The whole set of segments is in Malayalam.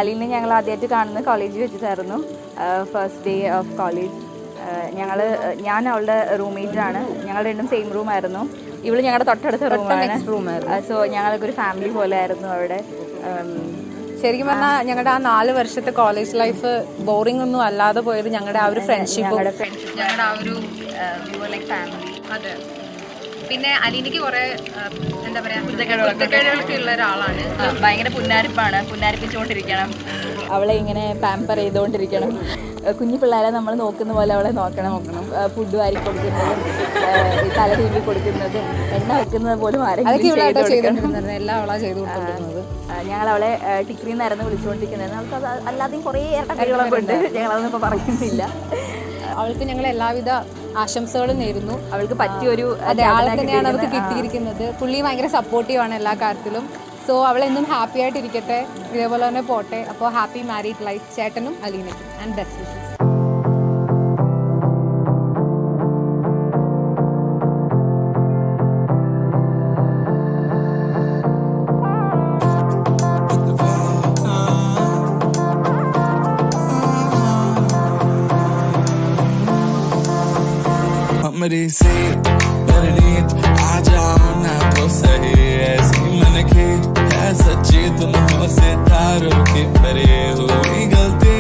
അലീനെ ഞങ്ങൾ ആദ്യമായിട്ട് കാണുന്നത് കോളേജിൽ വെച്ചിട്ടായിരുന്നു. First day of college. ഞാൻ അവളുടെ റൂംമേറ്റാണ്. ഞങ്ങൾ രണ്ടും സെയിം റൂമായിരുന്നു. ഇവള് ഞങ്ങളുടെ തൊട്ടടുത്ത റൂമായിരുന്നു. സോ ഞങ്ങളൊക്കെ ഒരു ഫാമിലി പോലെ ആയിരുന്നു അവിടെ. ശരിക്കും പറഞ്ഞാൽ ഞങ്ങളുടെ ആ 4 വർഷത്തെ കോളേജ് ലൈഫ് ബോറിംഗ് ഒന്നും അല്ലാതെ പോയത് ഞങ്ങളുടെ ആ ഒരു ഫ്രണ്ട്ഷിപ്പ്, ഞങ്ങളുടെ ആ ഒരു ഫാമിലി. അതെ. പിന്നെ അലീനയ്ക്ക് കുറെ എന്താ പറയാ കുരുത്തക്കേടുകളൊക്കെ ഉള്ള ഒരാളാണ്. ഭയങ്കര പുന്നാരിപ്പിച്ചുകൊണ്ടിരിക്കണം, അവളെ ഇങ്ങനെ പാമ്പർ ചെയ്തുകൊണ്ടിരിക്കണം. കുഞ്ഞു പിള്ളേരെ നമ്മൾ നോക്കുന്ന പോലെ അവളെ നോക്കണം. ഫുഡ് വാരി കൊടുക്കുന്നതും തല തീണ്ടി കൊടുക്കുന്നതും എണ്ണ വെക്കുന്നത് പോലും എല്ലാം അവളാ ചെയ്തു കൊടുക്കുന്നത്. ഞങ്ങളവളെ ടിക്രി എന്നായിരുന്നു വിളിച്ചുകൊണ്ടിരിക്കുന്നത്. നമുക്ക് അല്ലാതെയും കുറേ ഇരട്ടകളൊക്കെ ഉണ്ട്, ഞങ്ങളതൊന്നും ഇപ്പോൾ പറയുന്നില്ല. അവൾക്ക് ഞങ്ങൾ എല്ലാവിധ ആശംസകളും നേരുന്നു. അവൾക്ക് പറ്റിയൊരു ആളെ തന്നെയാണ് അവൾക്ക് കിട്ടിയിരിക്കുന്നത്. പുള്ളി ഭയങ്കര സപ്പോർട്ടീവാണ് എല്ലാ കാര്യത്തിലും. സോ അവളെന്നും ഹാപ്പി ആയിട്ടിരിക്കട്ടെ, ഇതേപോലെ തന്നെ പോട്ടെ. അപ്പോൾ ഹാപ്പി മാരീഡ് ലൈഫ് ചേട്ടനും അലീനയ്ക്കും ആൻഡ് ബെസ്റ്റ് വിഷസ്. मेरी से परनीत आ जाओ ना तो सही, ऐसी मन की है सच्ची, तुम हो सितारों की परे हुई गलती,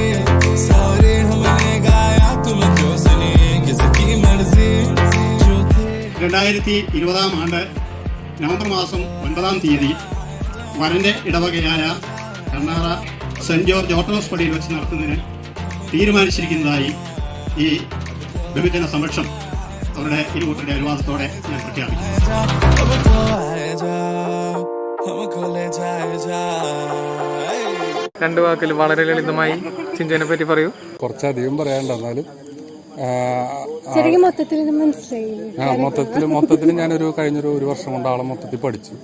सॉरी हमने गाया तुम क्यों सुनी किसकी मर्जी. 2020 നവംബർ മാസം 9 തീയതി വരന്റെ ഇടവകയായ കണ്ണാറ സെന്റ് ജോർജ് ഓർത്തഡോക്സ് പള്ളിയിൽ വെച്ച് നടത്തുന്നതിന് തീരുമാനിച്ചിരിക്കുന്നതായി ഈ ബഹുജന സമക്ഷം അവരുടെ ഇരുകൂട്ടരുടെ അനുവാദത്തോടെ ഞാൻ പ്രഖ്യാപിക്കുന്നു. രണ്ട് വാക്കിൽ വളരെ ലളിതമായി ചിഞ്ചനെ പറ്റി പറയൂ. കുറച്ചധികം പറയാനുണ്ട്, എന്നാലും മൊത്തത്തിൽ ഞാനൊരു കഴിഞ്ഞൊരു 1 വർഷം കൊണ്ട് ആളെ മൊത്തത്തിൽ പഠിച്ചു.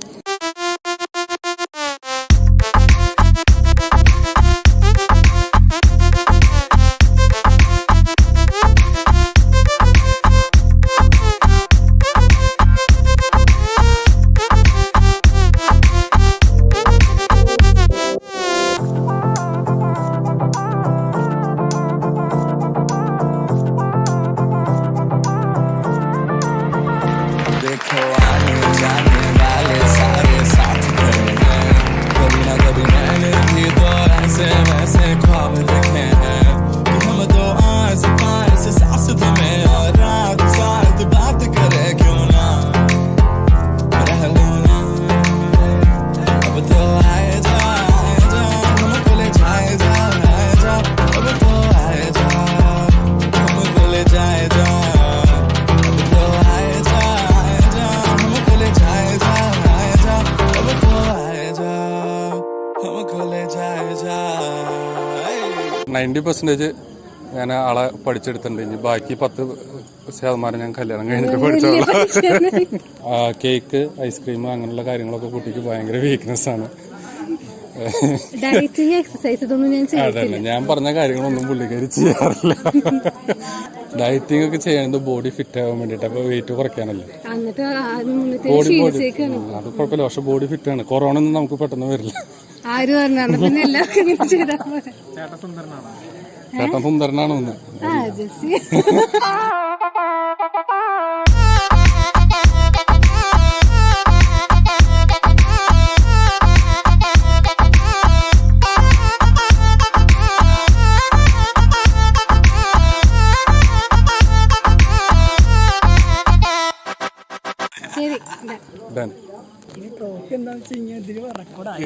ഞാൻ ആളെ പഠിച്ചെടുത്തിട്ടുണ്ട്. ഇനി ബാക്കി 10% ഞാൻ കല്യാണം കഴിഞ്ഞിട്ട് പഠിച്ചോളാം. കേക്ക്, ഐസ്ക്രീം അങ്ങനെയുള്ള കാര്യങ്ങളൊക്കെ കുട്ടിക്ക് ഭയങ്കര വീക്ക്നെസ് ആണ്. അതല്ല, ഞാൻ പറഞ്ഞ കാര്യങ്ങളൊന്നും പുള്ളിക്കാരി ചെയ്യാറില്ല. ഡയറ്റിംഗ് ഒക്കെ ചെയ്യുന്നത് ബോഡി ഫിറ്റ് ആവാൻ വേണ്ടിട്ട്, അപ്പൊ വെയിറ്റ് കുറയ്ക്കാനല്ലേ. ബോഡി അത് കുഴപ്പമില്ല, പക്ഷെ ബോഡി ഫിറ്റ് ആണ്. കൊറോണ ഒന്നും നമുക്ക് പെട്ടെന്ന് വരില്ല. ചേട്ടൻ സുന്ദരനാണോ ഒന്ന്? എന്താ വെച്ച് കഴിഞ്ഞാൽ ഇതിൽ റെക്കോർഡായി.